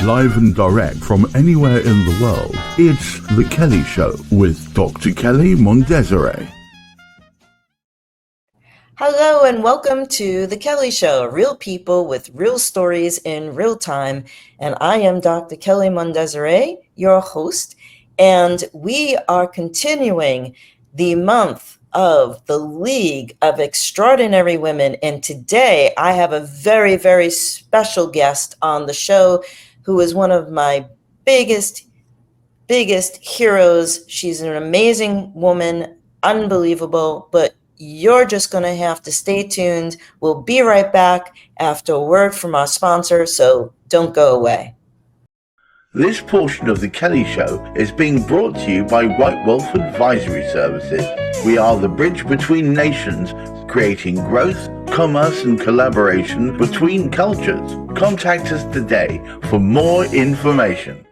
live and direct from anywhere in the world. It's The Kelley Show with Dr. Kelley Mondesire. Hello and welcome to The Kelley Show, real people with real stories in real time. And I am Dr. Kelley Mondesire, your host, and we are continuing the month of the League of Extraordinary Women. And today I have a very, very special guest on the show who is one of my biggest heroes. She's an amazing woman, unbelievable, but you're just going to have to stay tuned. We'll be right back after a word from our sponsor, so don't go away. This portion of The Kelley Show is being brought to you by White Wolf Advisory Services. We are the bridge between nations, creating growth, commerce, and collaboration between cultures. Contact us today for more information.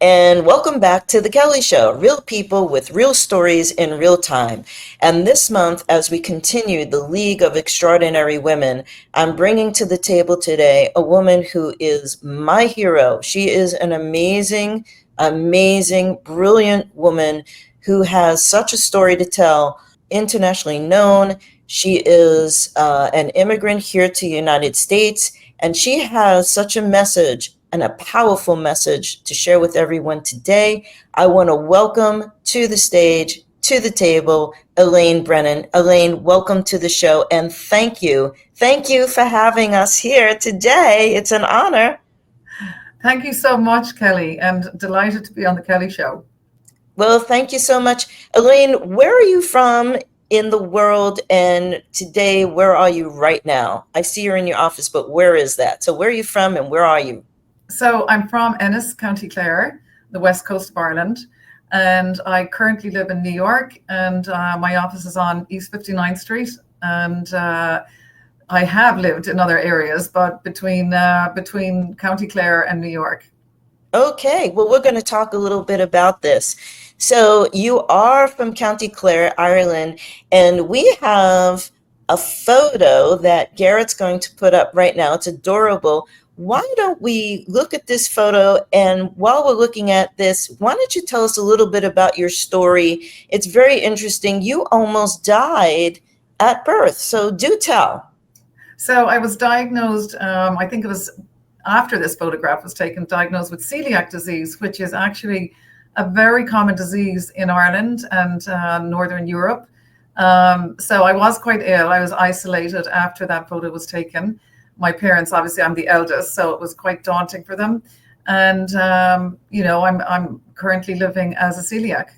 And welcome back to The Kelley Show, real people with real stories in real time. And this month, as we continue the League of Extraordinary Women, I'm bringing to the table today a woman who is my hero. She is an amazing, brilliant woman who has such a story to tell, internationally known. She is an immigrant here to the United States, and she has such a message and a powerful message to share with everyone today. I want to welcome to the stage, to the table, Elaine Brennan. Elaine, welcome to the show, and thank you. Thank you for having us here today. It's an honor. Thank you so much, Kelley, and delighted to be on the Kelley Show. Well, thank you so much. Elaine, where are you from in the world, and today, where are you right now? I see you're in your office, but where is that? So where are you from and where are you? So I'm from Ennis, County Clare, the west coast of Ireland, and I currently live in New York, and my office is on East 59th Street, and I have lived in other areas, but between County Clare and New York. Okay, well, we're going to talk a little bit about this. So you are from County Clare, Ireland, and we have a photo that Garrett's going to put up right now. It's adorable. Why don't we look at this photo? And while we're looking at this, why don't you tell us a little bit about your story? It's very interesting. You almost died at birth. So do tell. So I was diagnosed, I think it was after this photograph was taken, diagnosed with celiac disease, which is actually a very common disease in Ireland and Northern Europe. So I was quite ill. I was isolated after that photo was taken. My parents, obviously, I'm the eldest, so it was quite daunting for them. And, I'm currently living as a celiac.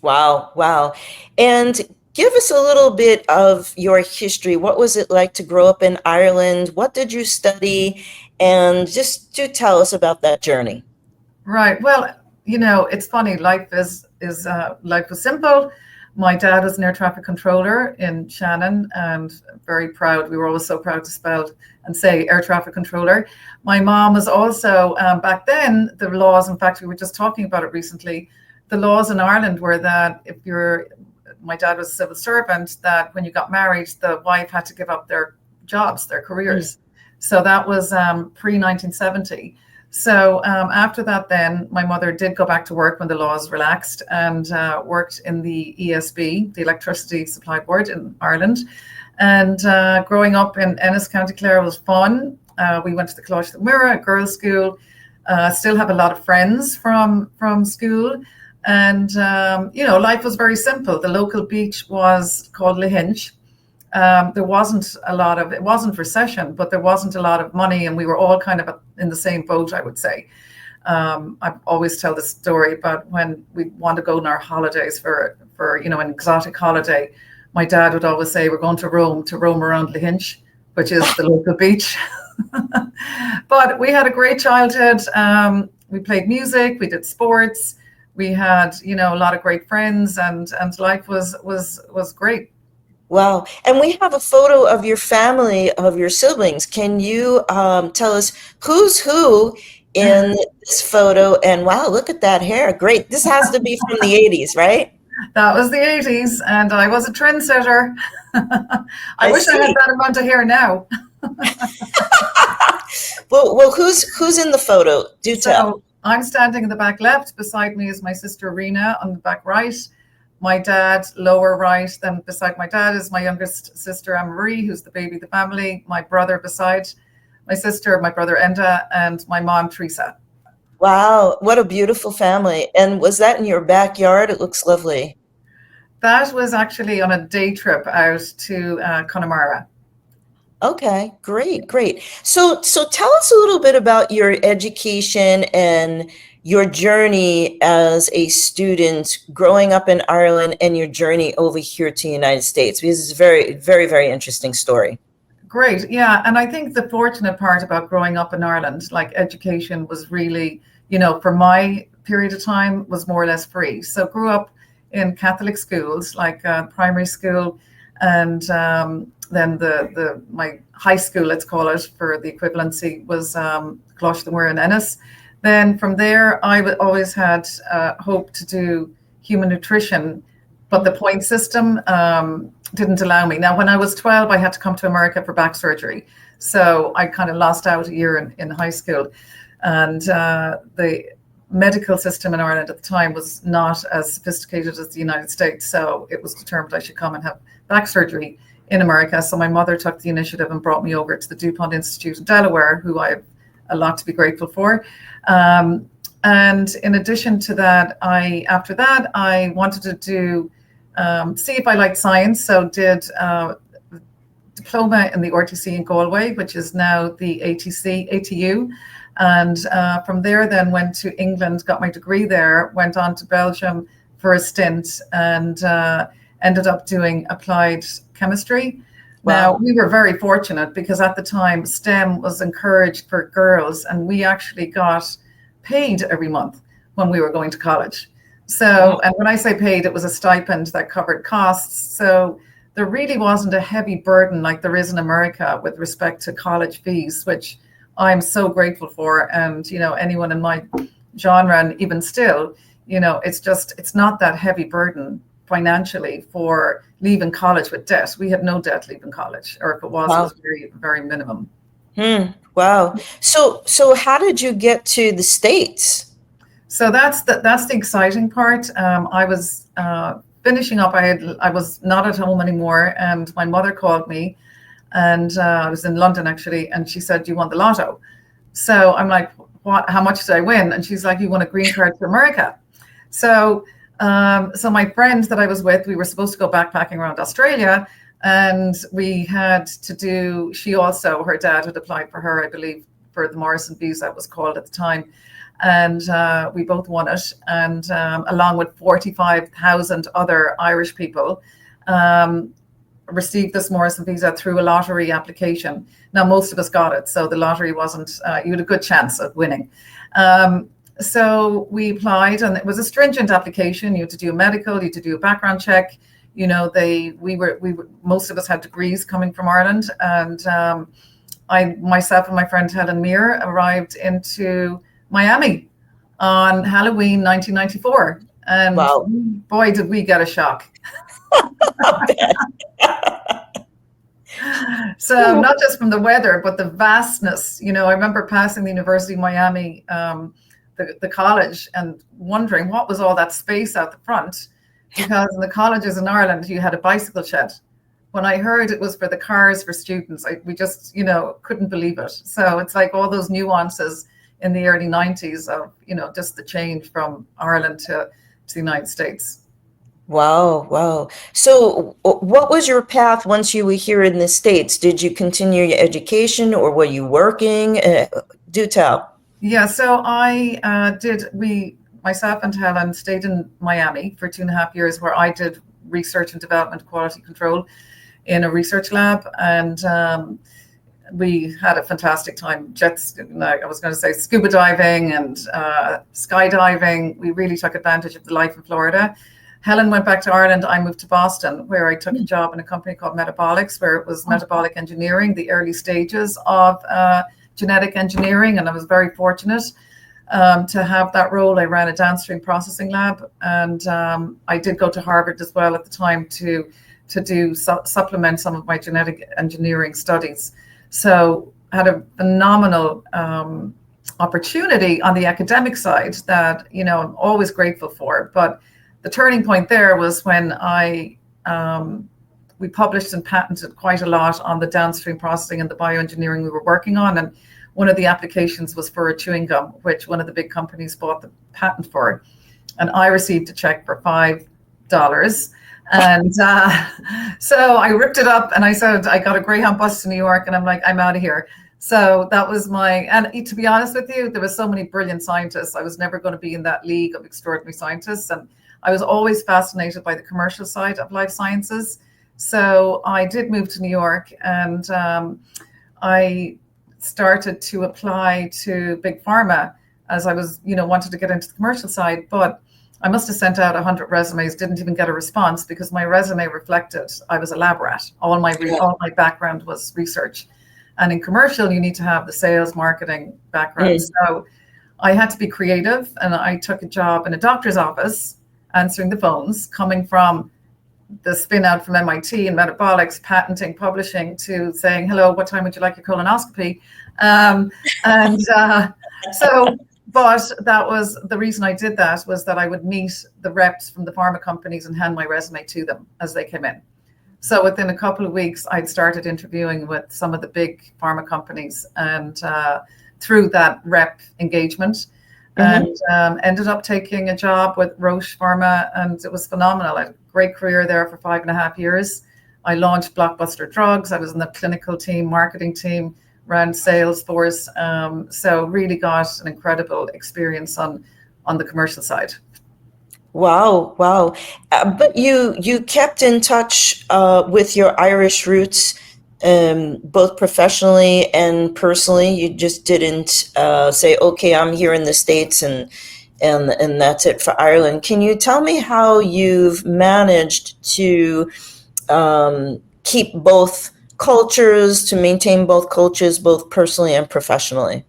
Wow. And give us a little bit of your history. What was it like to grow up in Ireland? What did you study? And just to tell us about that journey. Right. Well, it's funny. Life was simple. My dad was an air traffic controller in Shannon, and very proud. We were always so proud to spell and say air traffic controller. My mom was also, back then, the laws, in fact, we were just talking about it recently, the laws in Ireland were that my dad was a civil servant, that when you got married, the wife had to give up their jobs, their careers. So that was pre-1970. So after that, then my mother did go back to work when the laws relaxed and worked in the ESB, the Electricity Supply Board in Ireland. And growing up in Ennis, County Clare was fun. We went to the College of Mira, girls' school. Still have a lot of friends from school. And, life was very simple. The local beach was called Lahinch. There wasn't it wasn't recession, but there wasn't a lot of money, and we were all kind of in the same boat, I would say. I always tell this story about when we want to go on our holidays for an exotic holiday. My dad would always say, we're going to roam around Lahinch, which is the local beach. But we had a great childhood. We played music, we did sports, we had, a lot of great friends, and life was great. Wow. And we have a photo of your family, of your siblings. Can you tell us who's who in this photo? And wow, look at that hair. Great. This has to be from the 80s, right? That was the 80s, and I was a trendsetter. I wish I had that amount of hair now. Well, who's in the photo? Do tell. So I'm standing in the back left. Beside me is my sister Rena on the back right. My dad lower right. Then beside my dad is my youngest sister Anne Marie, who's the baby of the family. My brother beside my sister, my brother Enda, and my mom Teresa. Wow, what a beautiful family. And was that in your backyard? It looks lovely. That was actually on a day trip out to Connemara. Okay, great. So tell us a little bit about your education and your journey as a student growing up in Ireland and your journey over here to the United States, because it's a very interesting story. Great. Yeah. And I think the fortunate part about growing up in Ireland, like education was really, for my period of time was more or less free. So grew up in Catholic schools, like primary school, and then my high school, let's call it for the equivalency, was Closh in Ennis. Then from there, I always had hope to do human nutrition, but the point system didn't allow me. Now, when I was 12, I had to come to America for back surgery. So I kind of lost out a year in high school. And the medical system in Ireland at the time was not as sophisticated as the United States. So it was determined I should come and have back surgery in America. So my mother took the initiative and brought me over to the DuPont Institute in Delaware, who I have a lot to be grateful for. And in addition to that, after that, I wanted to do see if I liked science, so did diploma in the RTC in Galway, which is now the ATU. And from there then went to England, got my degree there, went on to Belgium for a stint, and ended up doing applied chemistry. Wow. Now, we were very fortunate because at the time STEM was encouraged for girls, and we actually got paid every month when we were going to college. So, and when I say paid, it was a stipend that covered costs. So there really wasn't a heavy burden like there is in America with respect to college fees, which I'm so grateful for. And, anyone in my genre, and even still, it's not that heavy burden financially for leaving college with debt. We had no debt leaving college, or if it was, It was very, very minimum. Wow. So how did you get to the States? So that's the exciting part. I was finishing up. I was not at home anymore, and my mother called me, and I was in London actually, and she said, "Do you want the lotto?" So I'm like, "What? How much did I win?" And she's like, "You won a green card to America." So my friend that I was with, we were supposed to go backpacking around Australia, and we had to do. Her dad had applied for her, I believe, for the Morrison Visa, it was called at the time. And we both won it, and along with 45,000 other Irish people, received this Morrison Visa through a lottery application. Now, most of us got it, so the lottery wasn't, you had a good chance of winning. So we applied, and it was a stringent application. You had to do a medical, you had to do a background check. Most of us had degrees coming from Ireland, and myself and my friend Helen Meir arrived into Miami on Halloween 1994, and wow, boy did we get a shock. So not just from the weather, but the vastness. I remember passing the University of Miami, the college, and wondering what was all that space out the front, because in the colleges in Ireland you had a bicycle shed. When I heard it was for the cars for students, we just couldn't believe it. So it's like all those nuances in the early 90s of, just the change from Ireland to the United States. Wow. So what was your path once you were here in the States? Did you continue your education, or were you working? Do tell. Yeah, so myself and Helen stayed in Miami for 2.5 years, where I did research and development quality control in a research lab, and we had a fantastic time. I was going to say scuba diving and skydiving. We really took advantage of the life in Florida. Helen went back to Ireland. I moved to Boston, where I took a job in a company called Metabolics, where it was metabolic engineering, the early stages of genetic engineering. And I was very fortunate to have that role. I ran a downstream processing lab, and I did go to Harvard as well at the time to supplement some of my genetic engineering studies. So had a phenomenal opportunity on the academic side that, I'm always grateful for. But the turning point there was when we published and patented quite a lot on the downstream processing and the bioengineering we were working on. And one of the applications was for a chewing gum, which one of the big companies bought the patent for. And I received a check for $5. And so I ripped it up and I said, I got a Greyhound bus to New York, and I'm like, I'm out of here. So that was and to be honest with you, there were so many brilliant scientists. I was never going to be in that league of extraordinary scientists. And I was always fascinated by the commercial side of life sciences. So I did move to New York, and I started to apply to big pharma as I was, wanted to get into the commercial side. But I must have sent out 100 resumes, didn't even get a response, because my resume reflected I was a lab rat. All my background was research. And in commercial, you need to have the sales, marketing background. So I had to be creative, and I took a job in a doctor's office answering the phones, coming from the spin out from MIT and metabolics, patenting, publishing, to saying, hello, what time would you like your colonoscopy? But that was the reason I did that, was that I would meet the reps from the pharma companies and hand my resume to them as they came in. So within a couple of weeks, I'd started interviewing with some of the big pharma companies, and through that rep engagement, and ended up taking a job with Roche Pharma, and it was phenomenal. I had a great career there for 5.5 years. I launched blockbuster drugs. I was in the clinical team, marketing team, ran sales force. So really got an incredible experience on the commercial side. Wow. But you kept in touch with your Irish roots, both professionally and personally. You just didn't say, okay, I'm here in the States and that's it for Ireland. Can you tell me how you've managed to keep both cultures, to maintain both cultures, both personally and professionally?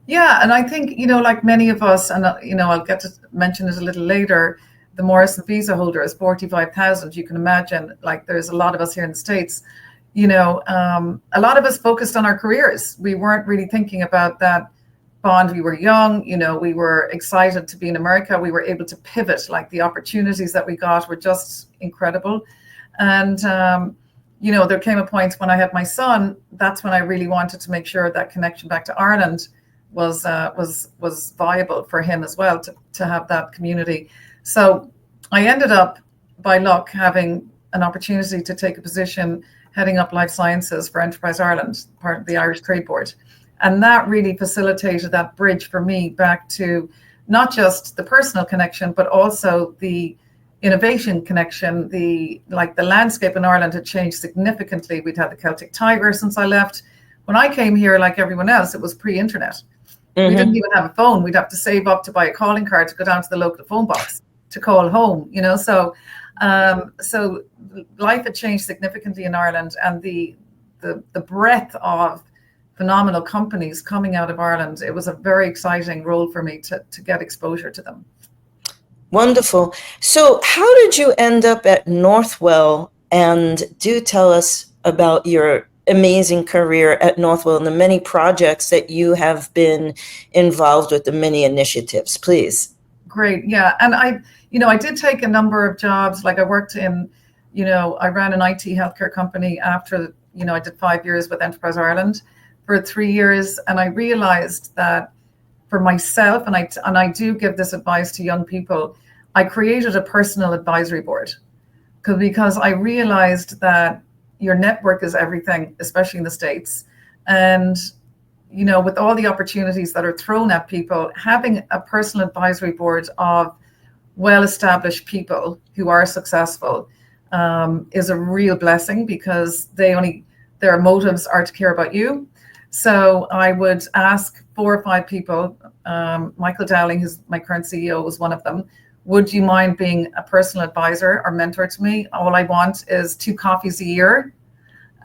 Yeah, and I think, like many of us, and, I'll get to mention it a little later, the Morrison Visa holder is 45,000. You can imagine, like, there's a lot of us here in the States, a lot of us focused on our careers. We weren't really thinking about that bond. We were young, we were excited to be in America. We were able to pivot, like the opportunities that we got were just incredible. And, there came a point when I had my son, that's when I really wanted to make sure that connection back to Ireland was viable for him as well, to have that community. So I ended up, by luck, having an opportunity to take a position heading up life sciences for Enterprise Ireland, part of the Irish Trade Board. And that really facilitated that bridge for me back to not just the personal connection, but also the innovation connection. The landscape in Ireland had changed significantly. We'd had the Celtic Tiger since I left. When I came here, like everyone else, it was pre-internet. We didn't even have a phone. We'd have to save up to buy a calling card to go down to the local phone box to call home, So life had changed significantly in Ireland, and the breadth of phenomenal companies coming out of Ireland, it was a very exciting role for me to get exposure to them. Wonderful. So how did you end up at Northwell? And do tell us about your amazing career at Northwell and the many projects that you have been involved with, the many initiatives, please. Great. Yeah. And I did take a number of jobs. Like I worked in, I ran an IT healthcare company after, I did 5 years with Enterprise Ireland for 3 years. And I realized that for myself, and I do give this advice to young people, I created a personal advisory board because I realized that your network is everything, especially in the States. And, with all the opportunities that are thrown at people, having a personal advisory board of well-established people who are successful is a real blessing, because their motives are to care about you. So I would ask 4 or 5 people, Michael Dowling, who's my current CEO, was one of them. Would you mind being a personal advisor or mentor to me? All I want is 2 coffees a year.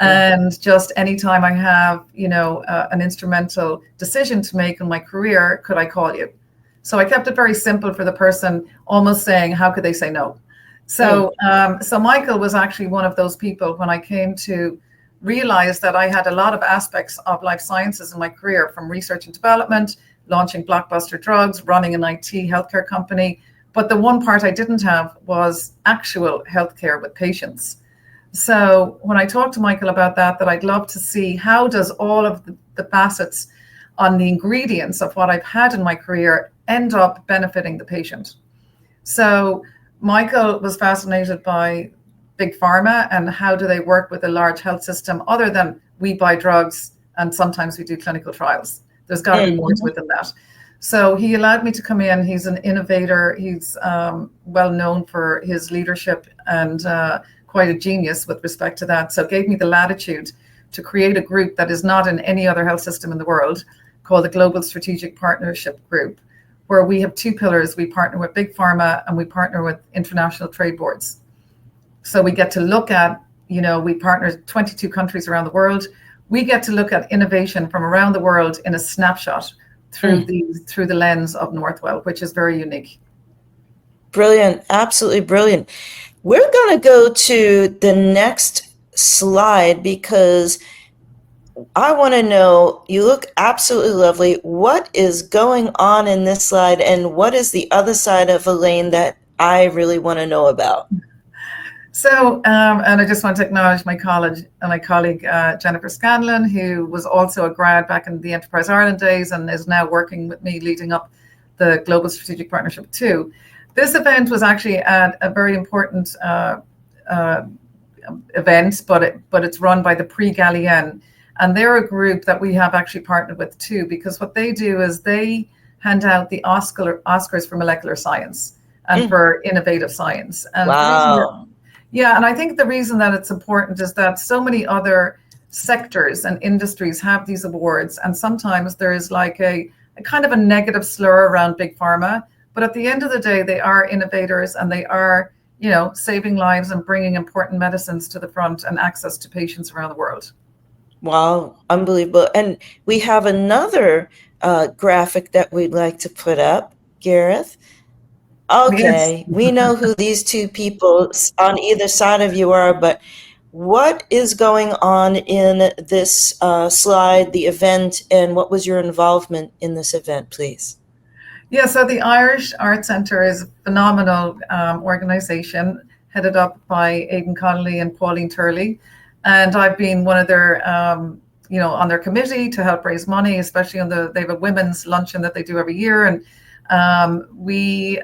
And just anytime I have, an instrumental decision to make in my career, could I call you? So I kept it very simple for the person, almost saying, how could they say no? So, so Michael was actually one of those people when I came to realized that I had a lot of aspects of life sciences in my career, from research and development, launching blockbuster drugs, running an IT healthcare company. But the one part I didn't have was actual healthcare with patients. So when I talked to Michael about that I'd love to see how does all of the facets on the ingredients of what I've had in my career end up benefiting the patient. So Michael was fascinated by big pharma and how do they work with a large health system other than we buy drugs and sometimes we do clinical trials. There's got to be more to it than that. So he allowed me to come in. He's an innovator. He's well known for his leadership and quite a genius with respect to that. So gave me the latitude to create a group that is not in any other health system in the world, called the Global Strategic Partnership Group, where we have two pillars. We partner with big pharma and we partner with international trade boards. So we get to look at, we partner 22 countries around the world. We get to look at innovation from around the world in a snapshot through the lens of Northwell, which is very unique. Brilliant. Absolutely brilliant. We're going to go to the next slide because I want to know, you look absolutely lovely. What is going on in this slide, and what is the other side of Elaine that I really want to know about? So, and I just want to acknowledge my colleague Jennifer Scanlon, who was also a grad back in the Enterprise Ireland days and is now working with me leading up the Global Strategic Partnership 2. This event was actually a very important event, but it's run by the Prix Gallienne. And they're a group that we have actually partnered with too, because what they do is they hand out the Oscars for molecular science and for innovative science. And wow. Yeah, and I think the reason that it's important is that so many other sectors and industries have these awards, and sometimes there is like a kind of a negative slur around big pharma. But at the end of the day, they are innovators and they are, saving lives and bringing important medicines to the front and access to patients around the world. Wow, unbelievable. And we have another graphic that we'd like to put up, Gareth. Okay, Yes. we know who these two people on either side of you are, but what is going on in this slide, the event, and what was your involvement in this event, please? Yeah, so the Irish Art Centre is a phenomenal organisation headed up by Aidan Connolly and Pauline Turley. And I've been one of their, on their committee to help raise money, especially they have a women's luncheon that they do every year. And we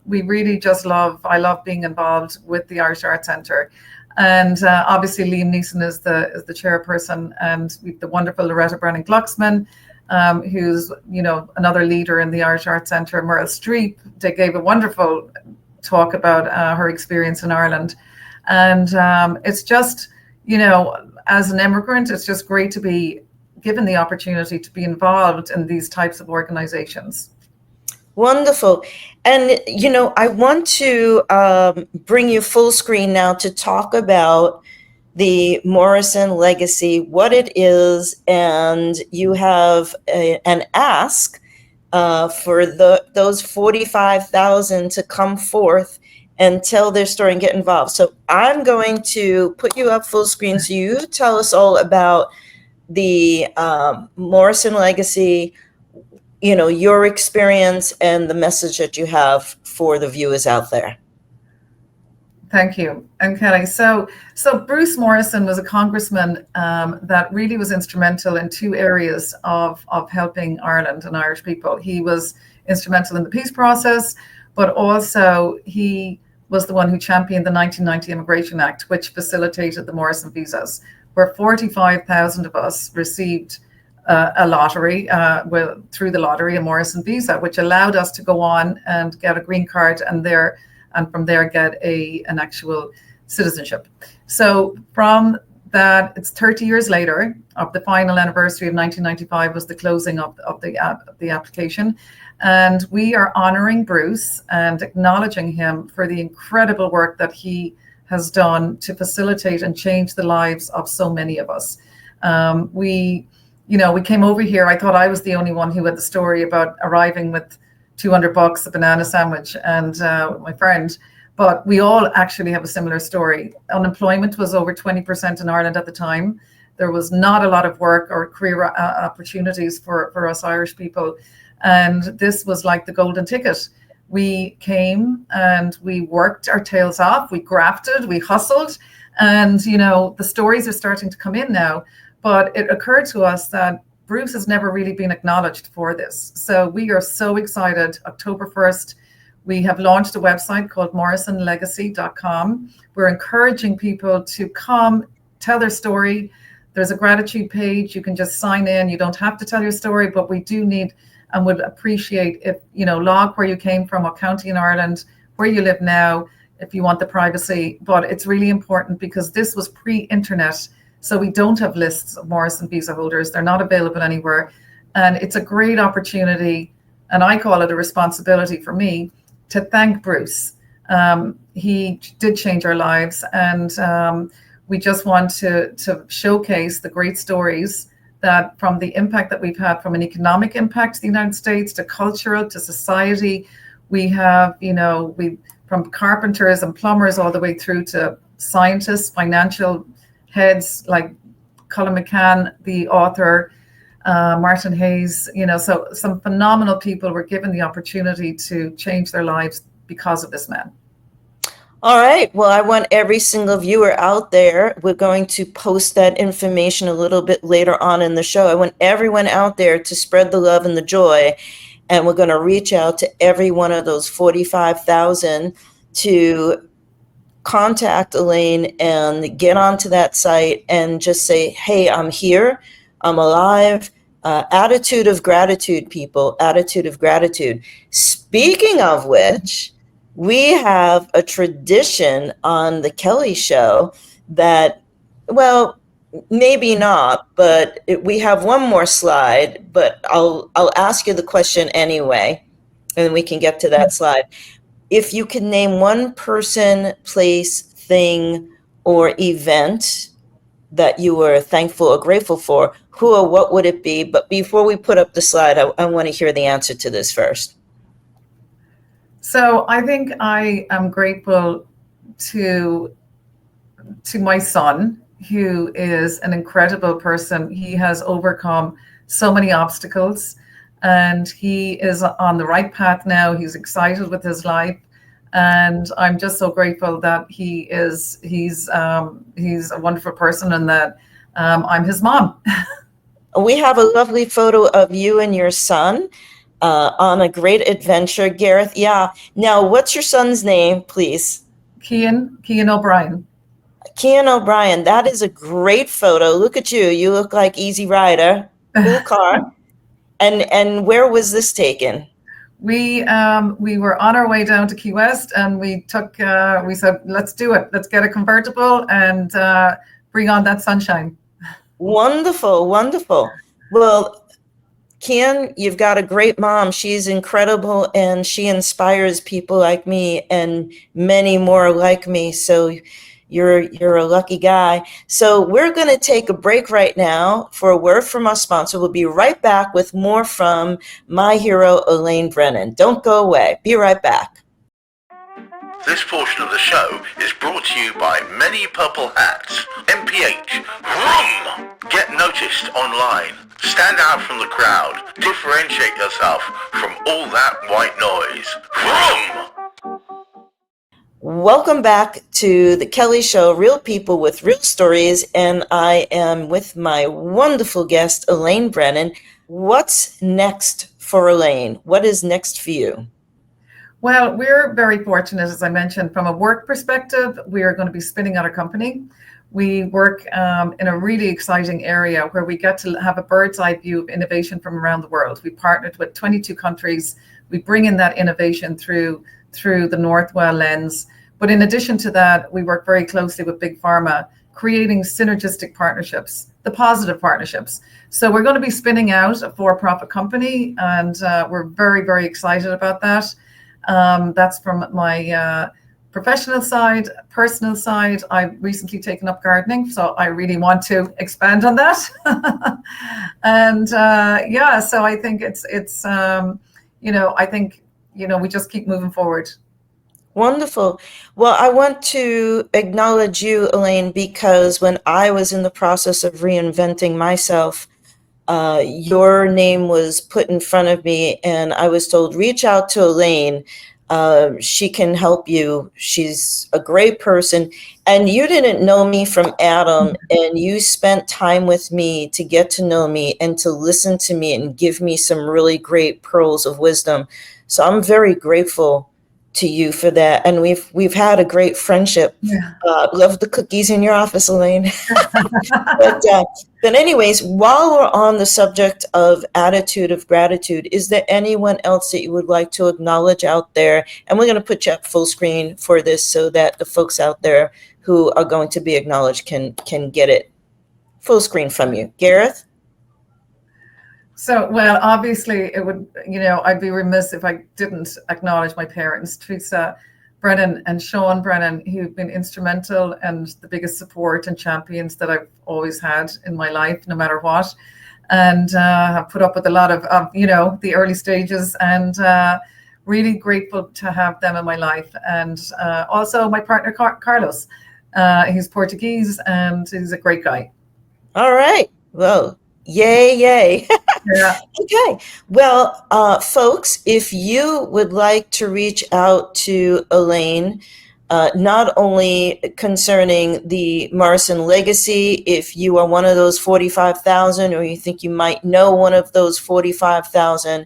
really just I love being involved with the Irish Art Centre. And obviously Liam Neeson is the chairperson, and we've the wonderful Loretta Brennan-Glucksman, who's, another leader in the Irish Art Centre. Meryl Streep, they gave a wonderful talk about her experience in Ireland. And it's just, as an immigrant, it's just great to be given the opportunity to be involved in these types of organizations. Wonderful. And, I want to bring you full screen now to talk about the Morrison legacy, what it is, and you have an ask for those 45,000 to come forth and tell their story and get involved. So I'm going to put you up full screen so you tell us all about the Morrison legacy, your experience and the message that you have for the viewers out there. Thank you. And Kelley, so Bruce Morrison was a congressman that really was instrumental in two areas of helping Ireland and Irish people. He was instrumental in the peace process, but also he was the one who championed the 1990 Immigration Act, which facilitated the Morrison visas, where 45,000 of us received a lottery, through the lottery, a Morrison visa, which allowed us to go on and get a green card and from there get an actual citizenship. So from that, it's 30 years later, of the final anniversary of 1995 was the closing of the application. And we are honoring Bruce and acknowledging him for the incredible work that he has done to facilitate and change the lives of so many of us. We came over here. I thought I was the only one who had the story about arriving with $200, a banana sandwich, and my friend. but we all actually have a similar story. Unemployment was over 20% in Ireland at the time. There was not a lot of work or career opportunities for us Irish people. And this was like the golden ticket. We came and we worked our tails off. We grafted, we hustled. And, you know, the stories are starting to come in now. But it occurred to us that Bruce has never really been acknowledged for this. So we are so excited. October 1st, we have launched a website called morrisonlegacy.com. We're encouraging people to come tell their story. There's a gratitude page. You can just sign in. You don't have to tell your story, but we do need and would appreciate if, you know, log where you came from, what county in Ireland, where you live now, if you want the privacy. But it's really important because this was pre-internet. So we don't have lists of Morrison Visa holders. They're not available anywhere. And it's a great opportunity, and I call it a responsibility for me, to thank Bruce. He did change our lives, and we just want to showcase the great stories that from the impact that we've had, from an economic impact to the United States, to cultural, to society. We have, you know, from carpenters and plumbers all the way through to scientists, financial heads like Colin McCann, the author, Martin Hayes, you know, so some phenomenal people were given the opportunity to change their lives because of this man. All right. Well, I want every single viewer out there. We're going to post that information a little bit later on in the show. I want everyone out there to spread the love and the joy. And we're going to reach out to every one of those 45,000 to contact Elaine and get onto that site and just say, hey, I'm here. I'm alive. Attitude of gratitude, people. Attitude of gratitude. Speaking of which, we have a tradition on the Kelley Show that, well, maybe not, but we have one more slide, but I'll ask you the question anyway, and we can get to that slide. If you can name one person, place, thing, or event that you were thankful or grateful for, who or what would it be? But before we put up the slide, I want to hear the answer to this first. So I think I am grateful to my son, who is an incredible person. He has overcome so many obstacles, and he is on the right path now. He's excited with his life, and I'm just so grateful that he's a wonderful person, and that I'm his mom. We have a lovely photo of you and your son on a great adventure, Gareth. Yeah. Now, what's your son's name, please? Cian O'Brien. Cian O'Brien. That is a great photo. Look at you. You look like Easy Rider. Cool car. And where was this taken? We were on our way down to Key West, and we said, let's do it. Let's get a convertible and bring on that sunshine. Wonderful, wonderful. Well, Cian, you've got a great mom. She's incredible, and she inspires people like me and many more like me. So you're a lucky guy. So we're going to take a break right now for a word from our sponsor. We'll be right back with more from my hero, Elaine Brennan. Don't go away. Be right back. This portion of the show is brought to you by Many Purple Hats. MPH. Vroom! Get noticed online. Stand out from the crowd. Differentiate yourself from all that white noise. Vroom! Welcome back to the Kelley Show, real people with real stories. And I am with my wonderful guest, Elaine Brennan. What's next for Elaine? What is next for you? Well, we're very fortunate, as I mentioned, from a work perspective. We are going to be spinning out a company. We work in a really exciting area where we get to have a bird's eye view of innovation from around the world. We partnered with 22 countries. We bring in that innovation through the Northwell lens. But in addition to that, we work very closely with Big Pharma, creating synergistic partnerships, the positive partnerships. So we're going to be spinning out a for-profit company, and we're very, very excited about that. That's from my professional side. Personal side, I've recently taken up gardening, so I really want to expand on that. And so I think it's I think we just keep moving forward. Wonderful. Well, I want to acknowledge you, Elaine, because when I was in the process of reinventing myself, your name was put in front of me, and I was told, reach out to Elaine. She can help you. She's a great person. And you didn't know me from Adam, and you spent time with me to get to know me and to listen to me and give me some really great pearls of wisdom. So I'm very grateful to you for that. And we've had a great friendship. Yeah. Love the cookies in your office, Elaine. But anyways, while we're on the subject of attitude of gratitude, is there anyone else that you would like to acknowledge out there? And we're going to put you up full screen for this so that the folks out there who are going to be acknowledged can get it full screen from you. Gareth? So, well, obviously it would, I'd be remiss if I didn't acknowledge my parents, Teresa Brennan and Sean Brennan, who've been instrumental and the biggest support and champions that I've always had in my life, no matter what. And have put up with a lot of the early stages, and really grateful to have them in my life. And also my partner, Carlos. He's Portuguese and he's a great guy. All right. Well, yay. Yeah. Okay. Well, folks, if you would like to reach out to Elaine, not only concerning the Morrison legacy, if you are one of those 45,000 or you think you might know one of those 45,000,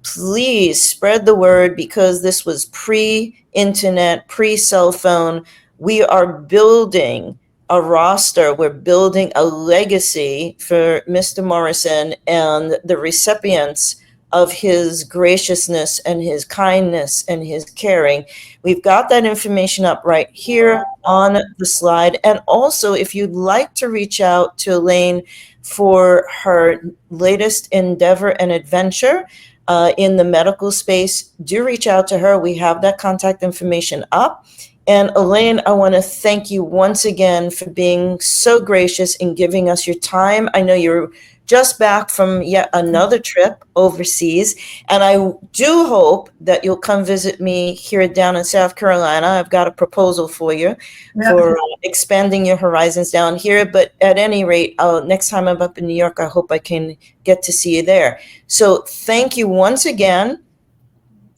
please spread the word, because this was pre-internet, pre-cell phone. We are building a roster. We're building a legacy for Mr. Morrison and the recipients of his graciousness and his kindness and his caring. We've got that information up right here on the slide. And also, if you'd like to reach out to Elaine for her latest endeavor and adventure in the medical space, do reach out to her. We have that contact information up. And Elaine, I want to thank you once again for being so gracious in giving us your time. I know you're just back from yet another trip overseas, and I do hope that you'll come visit me here down in South Carolina. I've got a proposal for you for expanding your horizons down here. But at any rate, next time I'm up in New York, I hope I can get to see you there. So thank you once again.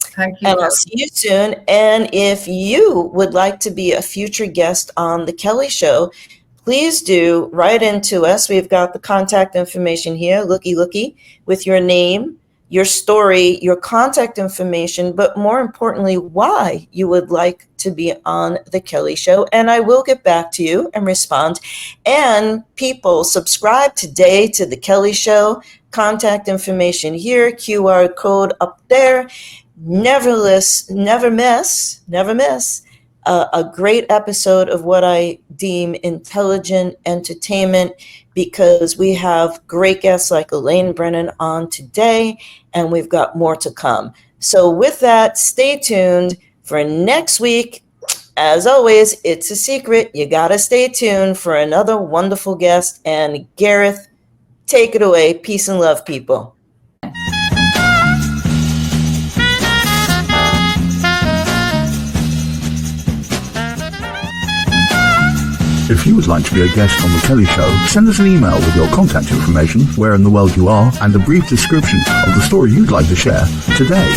Thank you. And I'll see you soon. And if you would like to be a future guest on the Kelley Show, please do write into us. We've got the contact information here, looky, with your name, your story, your contact information, but more importantly, why you would like to be on the Kelley Show. And I will get back to you and respond. And people, subscribe today to the Kelley Show. Contact information here, QR code up there. Never miss a great episode of what I deem intelligent entertainment, because we have great guests like Elaine Brennan on today, and we've got more to come. So with that, stay tuned for next week. As always, it's a secret. You got to stay tuned for another wonderful guest. And Gareth, take it away. Peace and love, people. If you would like to be a guest on The Kelley Show, send us an email with your contact information, where in the world you are, and a brief description of the story you'd like to share today.